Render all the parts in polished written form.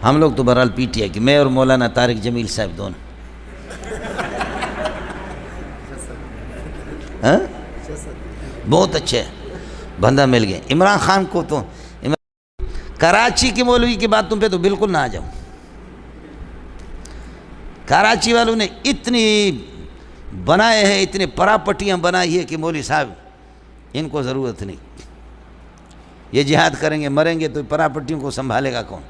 ہم لوگ تو بہرحال پی ٹی آئی کی، میں اور مولانا طارق جمیل صاحب دونوں بہت اچھے بندہ مل گئے۔ عمران خان کو تو کراچی کے مولوی کی بات تم پہ تو بالکل نہ آ جاؤ۔ کراچی والوں نے اتنی بنائے ہیں، اتنے پراپٹیاں بنائی ہے کہ مولوی صاحب ان کو ضرورت نہیں، یہ جہاد کریں گے مریں گے تو پراپٹیوں کو سنبھالے گا کون؟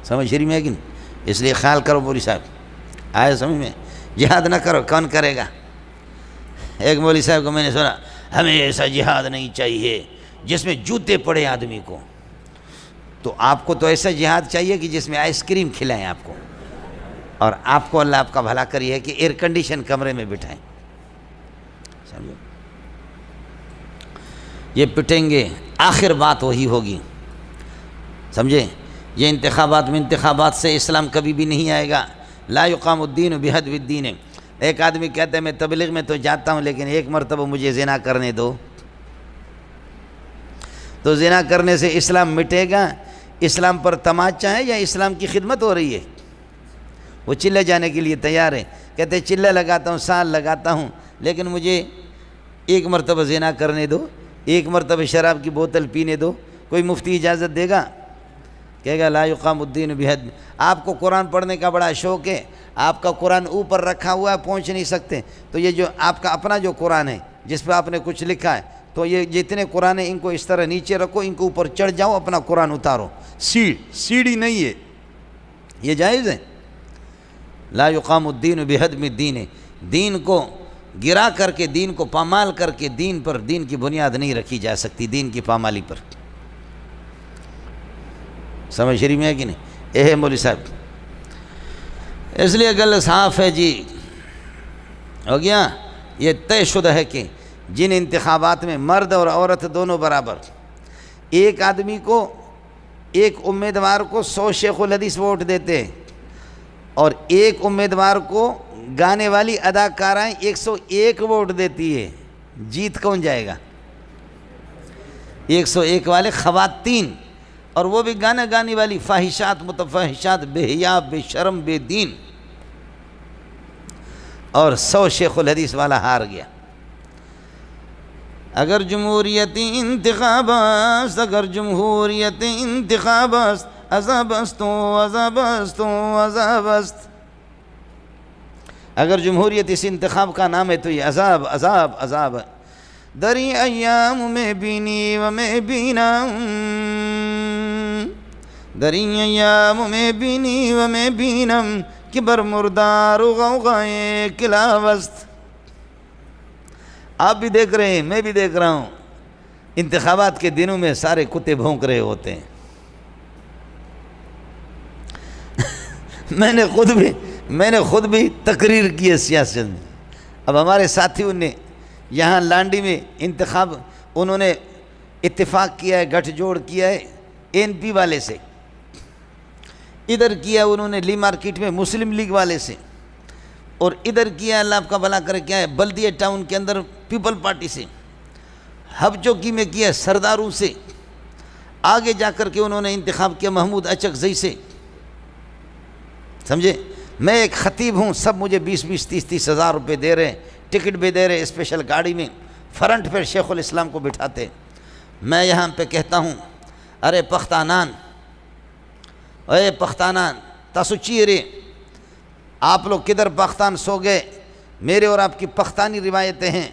سمجھ رہی میں کہ نہیں؟ اس لیے خیال کرو مولوی صاحب، آئے سمجھ میں؟ جہاد نہ کرو کون کرے گا؟ ایک مولوی صاحب کو میں نے سنا ہمیں ایسا جہاد نہیں چاہیے جس میں جوتے پڑے آدمی کو، تو آپ کو تو ایسا جہاد چاہیے کہ جس میں آئس کریم کھلائیں آپ کو، اور آپ کو اللہ آپ کا بھلا کری ہے کہ ایئر کنڈیشن کمرے میں بٹھائیں۔ سمجھو یہ پٹیں گے، آخر بات وہی ہوگی، سمجھے؟ یہ انتخابات سے اسلام کبھی بھی نہیں آئے گا۔ لا یقام الدین بحدب الدین۔ ایک آدمی کہتا ہے میں تبلیغ میں تو جاتا ہوں لیکن ایک مرتبہ مجھے زنا کرنے دو، تو زنا کرنے سے اسلام مٹے گا؟ اسلام پر تماچہ ہے یا اسلام کی خدمت ہو رہی ہے؟ وہ چلے جانے کے لیے تیار ہے، کہتے ہیں چلے لگاتا ہوں، سال لگاتا ہوں، لیکن مجھے ایک مرتبہ زنا کرنے دو، ایک مرتبہ شراب کی بوتل پینے دو۔ کوئی مفتی اجازت دے گا؟ کہے گا لا یقام الدین بحد۔ آپ کو قرآن پڑھنے کا بڑا شوق ہے، آپ کا قرآن اوپر رکھا ہوا ہے، پہنچ نہیں سکتے، تو یہ جو آپ کا اپنا جو قرآن ہے جس پہ آپ نے کچھ لکھا ہے، تو یہ جتنے قرآن ہیں ان کو اس طرح نیچے رکھو، ان کو اوپر چڑھ جاؤ، اپنا قرآن اتارو۔ سیڑھی نہیں ہے، یہ جائز ہے؟ لا یقام الدین بحدم الدین، دین کو گرا کر کے، دین کو پامال کر کے، دین پر دین کی بنیاد نہیں رکھی جا سکتی، دین کی پامالی پر۔ سمجھ رہی میں ہے کہ نہیں؟ مولوی صاحب اس لیے گل صاف ہے جی، ہو گیا؟ یہ طے شدہ ہے کہ جن انتخابات میں مرد اور عورت دونوں برابر، ایک آدمی کو، ایک امیدوار کو 100 شیخ الحدیث ووٹ دیتے ہیں، اور ایک امیدوار کو گانے والی اداکارائیں 101 ووٹ دیتی ہے، جیت کون جائے گا؟ 101 والے خواتین، اور وہ بھی گانا گانے والی فاحشات متفحشات بے حیا بے شرم بے دین، اور 100 شیخ الحدیث والا ہار گیا۔ اگر جمہوریتی انتخاب است، اگر جمہوریتی انتخاب است، عذاب است و عذاب است و عذاب است۔ اگر جمہوریت اس انتخاب کا نام ہے تو یہ عذاب عذاب عذاب ہے۔ دری ایام میں بینی و میں بینا، دری ایام میں بینی و میں بینم، کہ بر مردار و غوغائے کلاب است۔ آپ بھی دیکھ رہے ہیں، میں بھی دیکھ رہا ہوں، انتخابات کے دنوں میں سارے کتے بھونک رہے ہوتے ہیں۔ میں نے خود بھی تقریر کی ہے سیاست میں۔ اب ہمارے ساتھیوں نے یہاں لانڈی میں انتخاب، انہوں نے اتفاق کیا ہے، گٹھ جوڑ کیا ہے NP والے سے، ادھر کیا انہوں نے لی مارکیٹ میں مسلم لیگ والے سے، اور ادھر کیا اللہ آپ کا بھلا کرے کیا ہے بلدیہ ٹاؤن کے اندر پیپل پارٹی سے، ہب چوکی میں کیا سرداروں سے، آگے جا کر کے انہوں نے انتخاب کیا محمود اچکزئی سے۔ سمجھے؟ میں ایک خطیب ہوں، سب مجھے 20-20 30-30 ہزار روپے دے رہے ہیں، ٹکٹ بھی دے رہے، اسپیشل گاڑی میں فرنٹ پہ شیخ الاسلام کو بٹھاتے۔ میں یہاں پہ کہتا ہوں ارے پختانان، اے پختانان تاسو چیرے، آپ لوگ کدھر پختان سو گئے؟ میرے اور آپ کی پختانی روایتیں ہیں،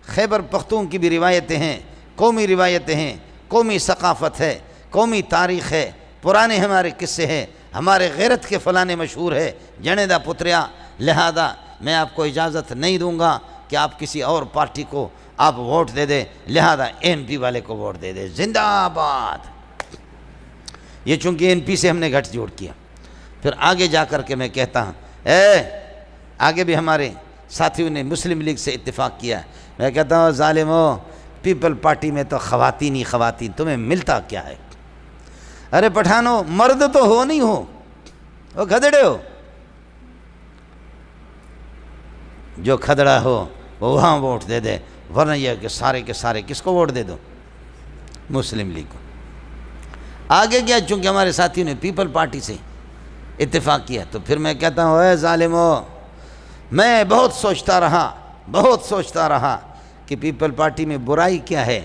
خیبر پختون کی بھی روایتیں ہیں، قومی روایتیں ہیں، قومی ثقافت ہے، قومی تاریخ ہے، پرانے ہمارے قصے ہیں، ہمارے غیرت کے فلانے مشہور ہے جنے دا پتریا۔ لہذا میں آپ کو اجازت نہیں دوں گا کہ آپ کسی اور پارٹی کو آپ ووٹ دے دیں، لہذا NP والے کو ووٹ دے دیں۔ زندہ آباد۔ یہ چونکہ NP سے ہم نے گٹھ جوڑ کیا۔ پھر آگے جا کر کے میں کہتا ہوں آگے بھی ہمارے ساتھیوں نے مسلم لیگ سے اتفاق کیا، میں کہتا ہوں ظالمو، پیپل پارٹی میں تو خواتین ہی خواتین، تمہیں ملتا کیا ہے؟ ارے پٹھانو، مرد تو ہو نہیں ہو، وہ کھدڑے ہو، جو کھدڑا ہو وہ وہاں ووٹ دے دے، ورنہ یہ کہ سارے کے سارے کس کو ووٹ دے دو؟ مسلم لیگ کو۔ آگے کیا، چونکہ ہمارے ساتھیوں نے پیپل پارٹی سے اتفاق کیا، تو پھر میں کہتا ہوں اے ظالمو، میں بہت سوچتا رہا کہ پیپل پارٹی میں برائی کیا ہے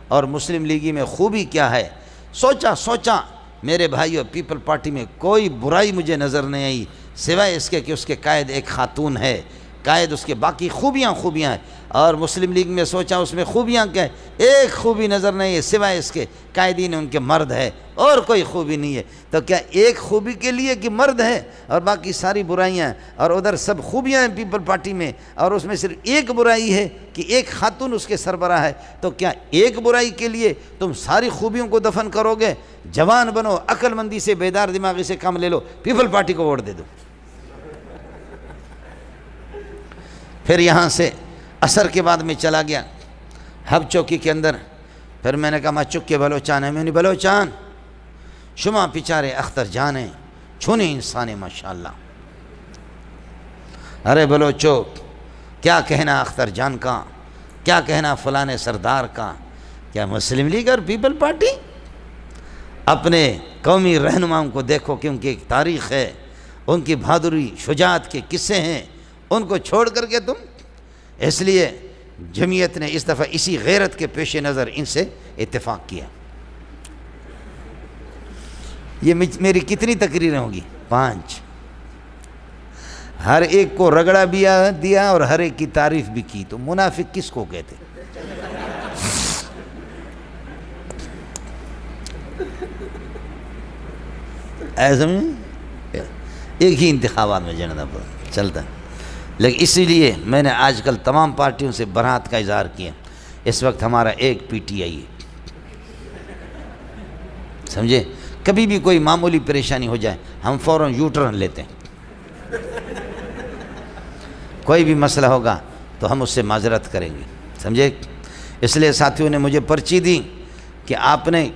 اور مسلم لیگی میں خوبی کیا ہے۔ سوچا میرے بھائیو، پیپل پارٹی میں کوئی برائی مجھے نظر نہیں آئی سوائے اس کے کہ اس کے قائد ایک خاتون ہے، قائد اس کے باقی خوبیاں ہیں، اور مسلم لیگ میں سوچا اس میں خوبیاں کیا ہے، ایک خوبی نظر نہیں ہے سوائے اس کے قائدین ان کے مرد ہے، اور کوئی خوبی نہیں ہے۔ تو کیا ایک خوبی کے لیے کہ مرد ہے اور باقی ساری برائیاں ہیں، اور ادھر سب خوبیاں ہیں پیپل پارٹی میں، اور اس میں صرف ایک برائی ہے کہ ایک خاتون اس کے سربراہ ہے؟ تو کیا ایک برائی کے لیے تم ساری خوبیوں کو دفن کرو گے؟ جوان بنو، عقل مندی سے، بیدار دماغی سے کام لے لو، پیپل پارٹی کو ووٹ دے دو۔ پھر یہاں سے عصر کے بعد میں چلا گیا ہب چوکی کے اندر، پھر میں نے کہا میں چک کے بلوچان ہے، میں نے بلوچان شما پیچارے اختر جان ہیں، چھونے انسان ہیں ماشاءاللہ۔ ارے بلوچو، کیا کہنا اختر جان کا، کیا کہنا فلاں سردار کا، کیا مسلم لیگ اور پیپل پارٹی؟ اپنے قومی رہنماؤں کو دیکھو کہ ان کی ایک تاریخ ہے، ان کی بہادری شجاعت کے قصے ہیں، ان کو چھوڑ کر کے تم۔ اس لیے جمعیت نے اس دفعہ اسی غیرت کے پیش نظر ان سے اتفاق کیا۔ یہ میری کتنی تقریریں ہوں گی؟ 5۔ ہر ایک کو رگڑا بھی دیا اور ہر ایک کی تعریف بھی کی، تو منافق کس کو کہتے؟ ایسا ایک ہی انتخابات میں جنتا چلتا ہے، لیکن اسی لیے میں نے آج کل تمام پارٹیوں سے برات کا اظہار کیا۔ اس وقت ہمارا ایک پی ٹی آئی ہے، سمجھے؟ کبھی بھی کوئی معمولی پریشانی ہو جائے ہم فوراً یو ٹرن لیتے ہیں، کوئی بھی مسئلہ ہوگا تو ہم اس سے معذرت کریں گے، سمجھے؟ اس لیے ساتھیوں نے مجھے پرچی دی کہ آپ نے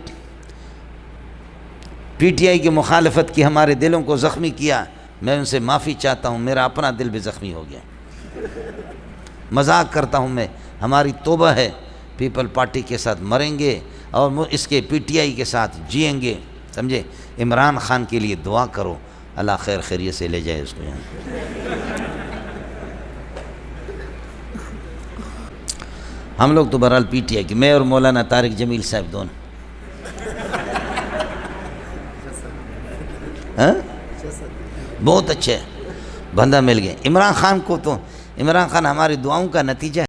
پی ٹی آئی کی مخالفت کی، ہمارے دلوں کو زخمی کیا، میں ان سے معافی چاہتا ہوں، میرا اپنا دل بھی زخمی ہو گیا۔ مذاق کرتا ہوں میں، ہماری توبہ ہے، پیپل پارٹی کے ساتھ مریں گے اور اس کے پی ٹی آئی کے ساتھ جئیں گے، سمجھے؟ عمران خان کے لیے دعا کرو، اللہ خیر خیریت سے لے جائے اس کو یہاں۔ ہم لوگ تو بہرحال پی ٹی آئی کی، میں اور مولانا طارق جمیل صاحب دونوں، بہت اچھے بندہ مل گئے۔ عمران خان کو تو، عمران خان ہماری دعاؤں کا نتیجہ ہے۔